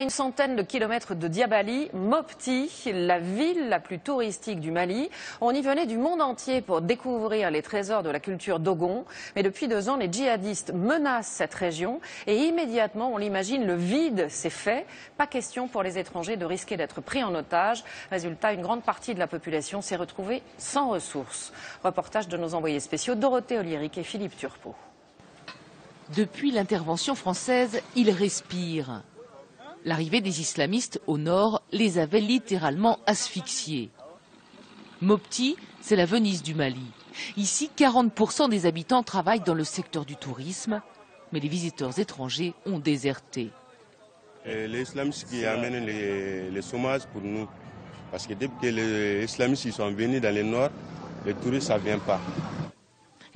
Une centaine de kilomètres de Diabali, Mopti, la ville la plus touristique du Mali. On y venait du monde entier pour découvrir les trésors de la culture dogon. Mais depuis 2 ans, les djihadistes menacent cette région et immédiatement, on l'imagine, le vide s'est fait. Pas question pour les étrangers de risquer d'être pris en otage. Résultat, une grande partie de la population s'est retrouvée sans ressources. Reportage de nos envoyés spéciaux Dorothée Oliéric et Philippe Turpot. Depuis l'intervention française, ils respirent. L'arrivée des islamistes au nord les avait littéralement asphyxiés. Mopti, c'est la Venise du Mali. Ici, 40% des habitants travaillent dans le secteur du tourisme, mais les visiteurs étrangers ont déserté. Les islamistes qui amènent les chômage pour nous. Parce que depuis que les islamistes sont venus dans le nord, les touristes, ça ne vient pas.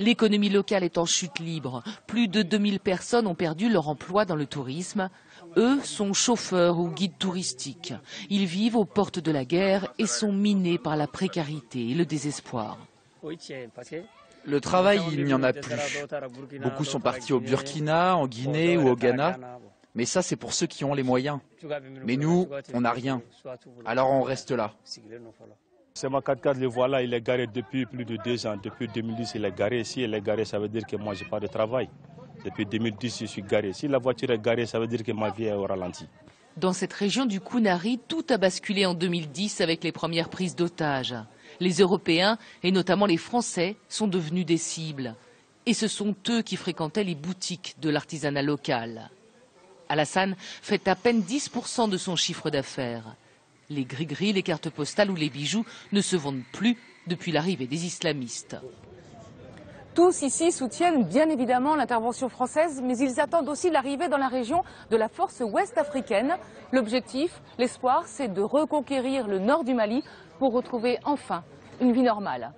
L'économie locale est en chute libre. Plus de 2000 personnes ont perdu leur emploi dans le tourisme. Eux sont chauffeurs ou guides touristiques. Ils vivent aux portes de la guerre et sont minés par la précarité et le désespoir. Le travail, il n'y en a plus. Beaucoup sont partis au Burkina, en Guinée ou au Ghana. Mais ça, c'est pour ceux qui ont les moyens. Mais nous, on n'a rien. Alors on reste là. C'est ma 4x4, le voilà, il est garé depuis plus de 2 ans. Depuis 2010, il est garé ici. Il est garé, ça veut dire que moi, je n'ai pas de travail. Depuis 2010, je suis garé. Si la voiture est garée, ça veut dire que ma vie est au ralenti. Dans cette région du Kounari, tout a basculé en 2010 avec les premières prises d'otages. Les Européens, et notamment les Français, sont devenus des cibles. Et ce sont eux qui fréquentaient les boutiques de l'artisanat local. Alassane fait à peine 10% de son chiffre d'affaires. Les gris-gris, les cartes postales ou les bijoux ne se vendent plus depuis l'arrivée des islamistes. Tous ici soutiennent bien évidemment l'intervention française, mais ils attendent aussi l'arrivée dans la région de la force ouest-africaine. L'objectif, l'espoir, c'est de reconquérir le nord du Mali pour retrouver enfin une vie normale.